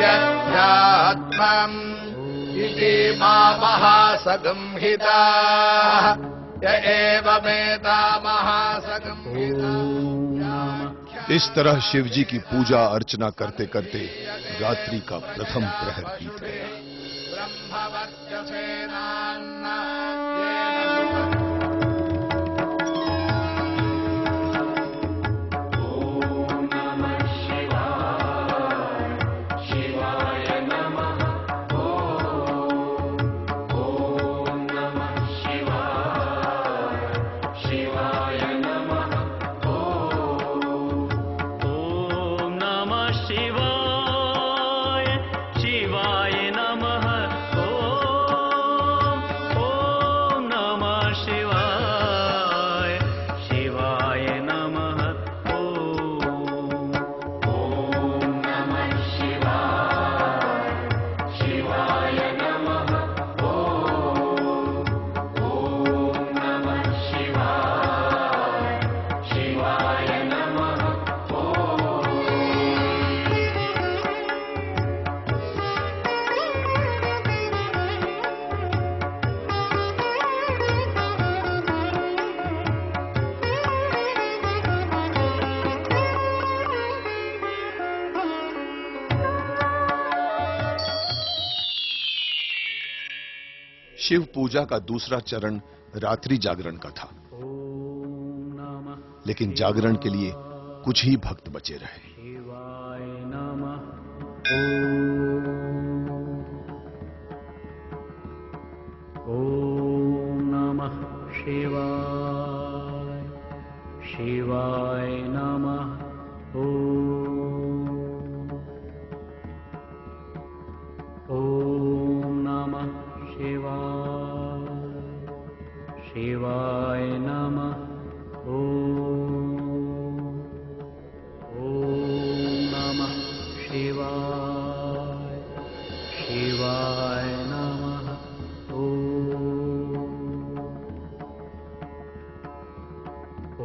यस्यात्मम् इति महासगंहिता य एवमेतामहासगंहिता। इस तरह शिव जी की पूजा अर्चना करते करते रात्रि का प्रथम प्रहर बीत गया। शिव पूजा का दूसरा चरण रात्रि जागरण का था, लेकिन जागरण के लिए कुछ ही भक्त बचे रहे। ओम नमः शिवाय, शिवाय नमः। ओम नमः शिवाय, शिवाय नमः। ओम नमः शिवाय, शिवाय नमः।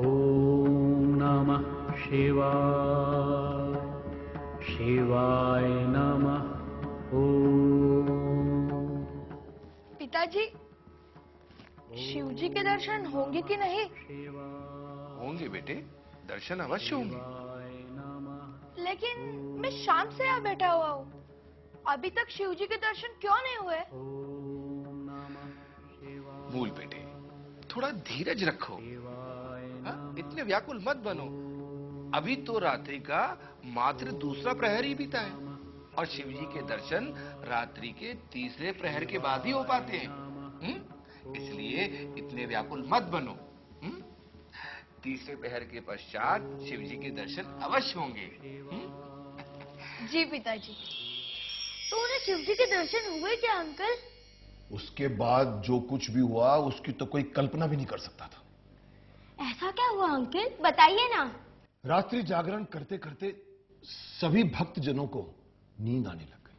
ओम नमः शिवाय, शिवाय नमः। पिताजी, शिवजी के दर्शन होंगे कि नहीं? होंगे बेटे, दर्शन अवश्य होंगे। लेकिन मैं शाम से यहाँ बैठा हुआ हूँ, अभी तक शिवजी के दर्शन क्यों नहीं हुए? मूल बेटे, थोड़ा धीरज रखो। हाँ? इतने व्याकुल मत बनो। अभी तो रात्रि का मात्र दूसरा प्रहर ही बीता है और शिवजी के दर्शन रात्रि के तीसरे प्रहर के बाद ही हो पाते हैं। इसलिए इतने व्याकुल मत बनो। तीसरे प्रहर के पश्चात शिवजी के दर्शन अवश्य होंगे। जी पिताजी। तो उन्हें शिवजी के दर्शन हुए क्या अंकल? उसके बाद जो कुछ भी हुआ उसकी तो कोई कल्पना भी नहीं कर सकता था। ऐसा क्या हुआ अंकल, बताइए ना। रात्रि जागरण करते करते सभी भक्तजनों को नींद आने लग गई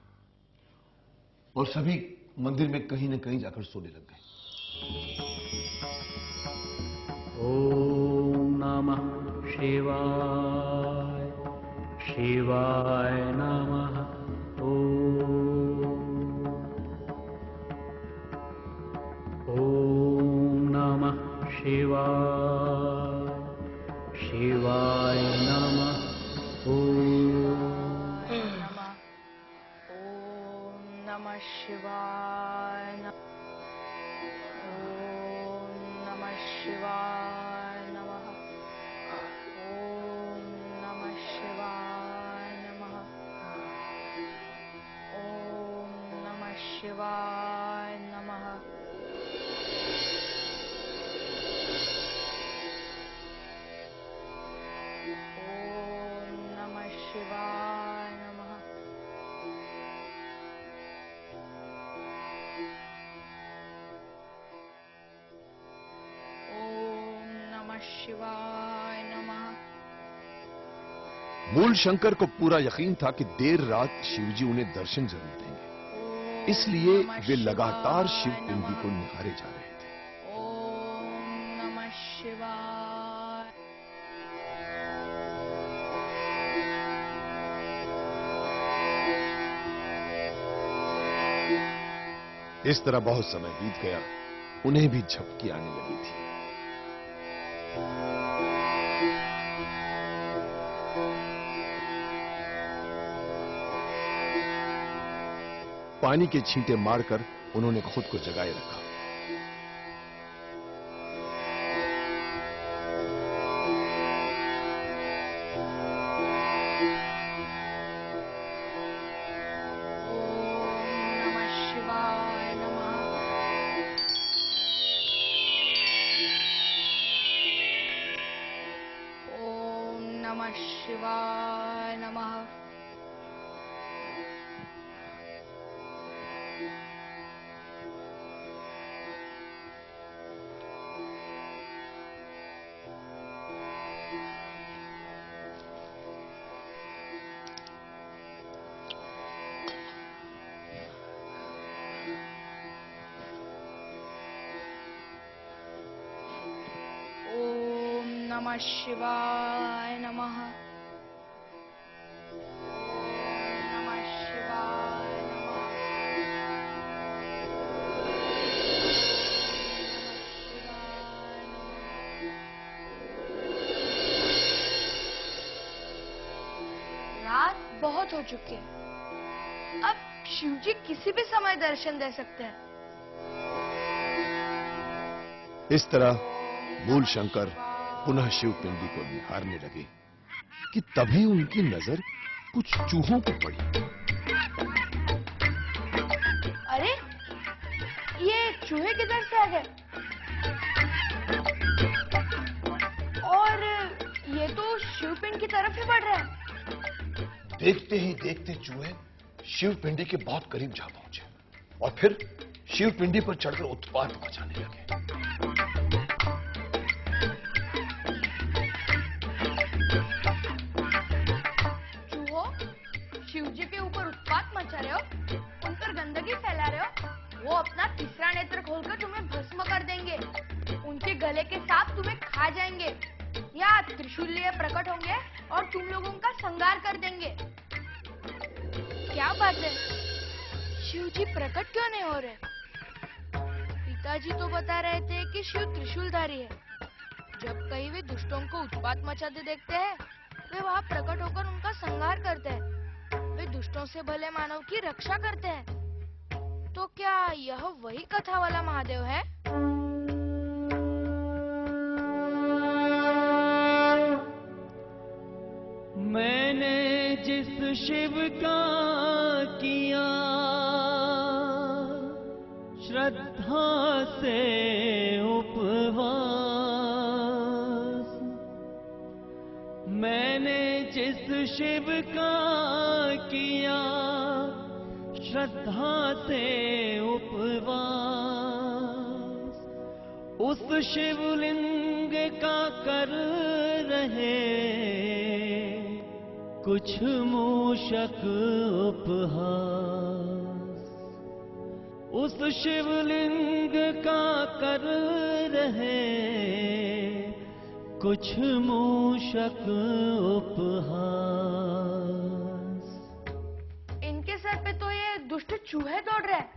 और सभी मंदिर में कहीं न कहीं जाकर सोने लग गए। ओम नमः शिवाय, शिवाय नमः। ओम नमः शिवाय, शिवाय नमः। ओम नमः शिवाय। ओम नमः शिवाय नमः। ओम नमः शिवाय नमः। ओम नमः शिवाय नमः। ओम नमः शिवाय नमः। ओम नमः शिवाय नमः। मूल शंकर को पूरा यकीन था कि देर रात शिवजी उन्हें दर्शन जरूर देंगे, इसलिए वे लगातार शिव पिंडी को निहारे जा रहे थे। ओम नमः शिवाय। इस तरह बहुत समय बीत गया, उन्हें भी झपकी आने लगी थी। पानी के छींटे मारकर उन्होंने खुद को जगाए रखा। ओम नमः शिवाय नमः। ओम नमः शिवाय नमः। ओम नमः शिवाय नमः। रात बहुत हो चुकी है, अब शिवजी किसी भी समय दर्शन दे सकते हैं। इस तरह मूल शंकर पुनः शिव पिंडी को निहारने लगे कि तभी उनकी नजर कुछ चूहों पर पड़ी। अरे ये चूहे किधर से आ गए? और ये तो शिवपिंड की तरफ ही बढ़ रहा है। देखते ही देखते चूहे शिव पिंडी के बहुत करीब जा पहुंचे और फिर शिव पिंडी पर चढ़कर उत्पात मचाने लगे। शिवजी के ऊपर उत्पात मचा रहे हो, उन पर गंदगी फैला रहे हो, वो अपना तीसरा नेत्र खोलकर तुम्हें भस्म कर देंगे। उनके गले के सांप तुम्हें खा जाएंगे या त्रिशूल लिए प्रकट होंगे और तुम लोगों का संहार कर देंगे। क्या बात है, शिवजी प्रकट क्यों नहीं हो रहे? पिताजी तो बता रहे थे कि शिव त्रिशूलधारी है। जब कहीं वे दुष्टों को उत्पात मचाते देखते हैं, वे वहाँ प्रकट होकर उनका संहार करते हैं। वे दुष्टों से भले मानव की रक्षा करते हैं। तो क्या यह वही कथा वाला महादेव है? मैंने जिस शिव का किया श्रद्धा से उपवास, मैंने जिस शिव का किया श्रद्धा से उपवास, उस शिवलिंग का कर रहे कुछ मूषक उपहास, उस शिवलिंग का कर रहे कुछ मूषक उपहास। इनके सर पे तो ये दुष्ट चूहे दौड़ रहे हैं।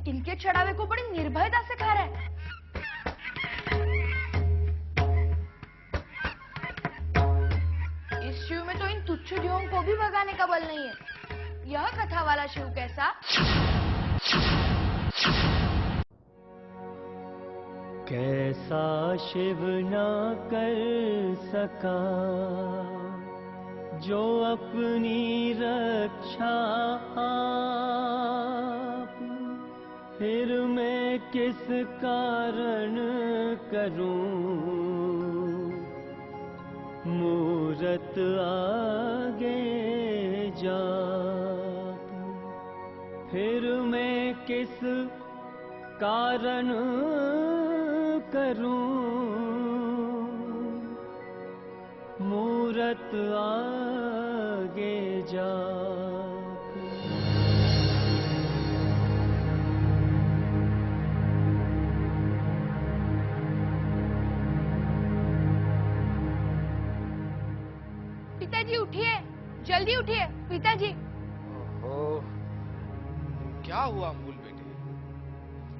इनके चढ़ावे को बड़ी निर्भयता से खा रहे हैं। इस शिव में तो इन तुच्छ जीवों को भी भगाने का बल नहीं है। यह कथा वाला शिव कैसा? कैसा शिव ना कर सका जो अपनी रक्षा आप, फिर मैं किस कारण करूं मूरत आगे जाप, फिर मैं किस कारण करूं मूरत आगे जाप। पिताजी उठिए, जल्दी उठिए पिताजी। ओहो, क्या हुआ मूल बेटे?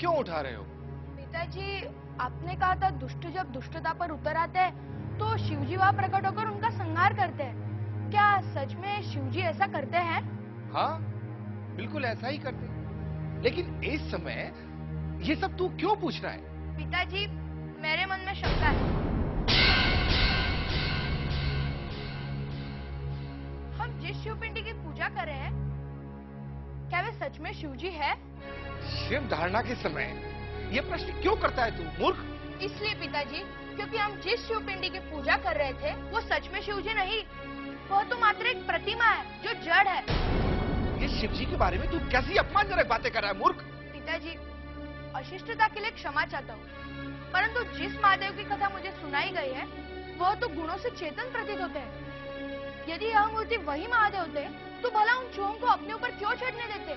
क्यों उठा रहे हो? पिताजी, आपने कहा था दुष्ट जब दुष्टता पर उतर आते हैं तो शिवजी वहां प्रकट होकर उनका संहार करते हैं। क्या सच में शिवजी ऐसा करते हैं? हाँ, बिल्कुल ऐसा ही करते हैं। लेकिन इस समय ये सब तू क्यों पूछ रहा है? पिताजी, मेरे मन में शंका है। हम जिस शिव पिंडी की पूजा कर रहे हैं, क्या वे सच में शिवजी है? शिव धारणा के समय ये प्रश्न क्यों करता है तू, मूर्ख? इसलिए पिताजी, क्योंकि हम जिस शिव पिंडी की पूजा कर रहे थे वो सच में शिवजी नहीं, वह तो मात्र एक प्रतिमा है जो जड़ है। ये शिवजी के बारे में तू कैसी अपमानजनक बातें कर रहा है, मूर्ख? पिताजी, अशिष्टता के लिए क्षमा चाहता हूँ, परंतु जिस महादेव की कथा मुझे सुनाई गई है वह तो गुणों से चेतन प्रतीत होते हैं। यदि यह मूर्ति वही महादेव थे तो भला उन चूहों को अपने ऊपर क्यों चढ़ने देते?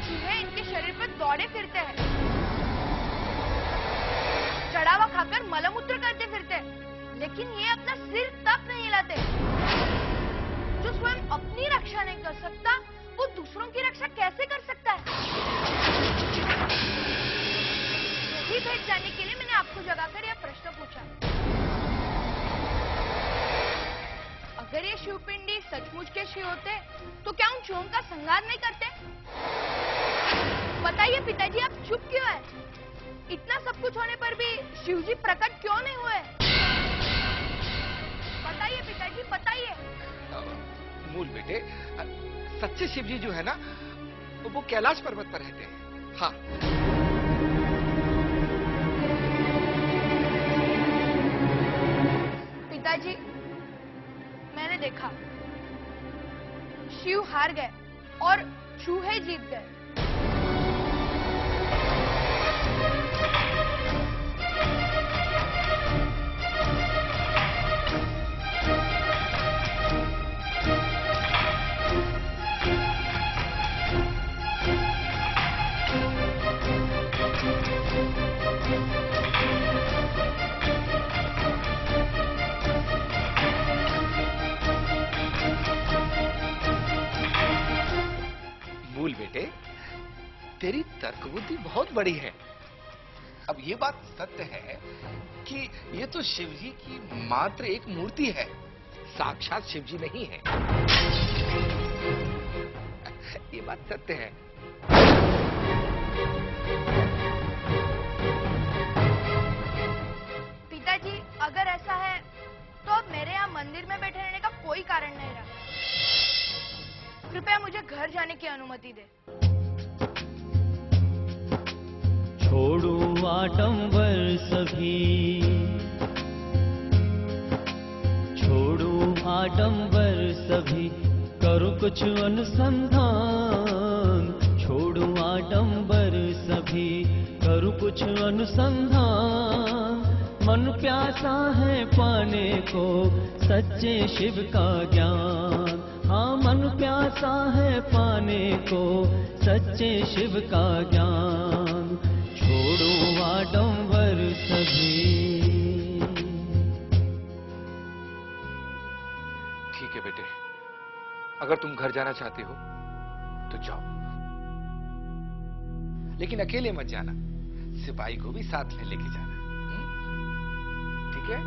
चूहे इनके शरीर पर दौड़े फिरते हैं, चढ़ावा खाकर मलमूत्र करते फिरते हैं, लेकिन ये अपना सिर तक नहीं हिलाते। जो स्वयं अपनी रक्षा नहीं कर सकता वो दूसरों की रक्षा कैसे कर सकता है? यही भेद जानने के लिए मैंने आपको जगाकर यह प्रश्न पूछा। अगर ये शिवपिंडी सचमुच के शिव होते तो क्या उन चूहों का संहार नहीं करते? बताइए पिताजी, आप चुप क्यों हैं? इतना सब कुछ होने पर भी शिवजी प्रकट क्यों नहीं हुए? बताइए पिताजी, बताइए। मूल बेटे, सच्चे शिवजी जो है ना, वो कैलाश पर्वत पर रहते हैं। हाँ, पिताजी, मैंने देखा शिव हार गए और चूहे जीत गए। मूल बेटे, तेरी तर्क बुद्धि बहुत बड़ी है। अब ये बात सत्य है कि ये तो शिवजी की मात्र एक मूर्ति है, साक्षात शिवजी नहीं है। ये बात सत्य है। पिताजी, अगर ऐसा है तो अब मेरे यहाँ मंदिर में बैठे रहने का कोई कारण नहीं रहा। कृपया मुझे घर जाने की अनुमति दे। छोड़ो आडंबर सभी, छोड़ो आडंबर सभी, करो कुछ अनुसंधान। छोड़ो आडंबर सभी, करो कुछ अनुसंधान। मन प्यासा है पाने को सच्चे शिव का ज्ञान। हाँ, मन प्यासा है पाने को सच्चे शिव का ज्ञान। छोड़ो आडंबर सभी। ठीक है बेटे, अगर तुम घर जाना चाहते हो तो जाओ, लेकिन अकेले मत जाना, सिपाही को भी साथ में लेके जाना। ठीक है?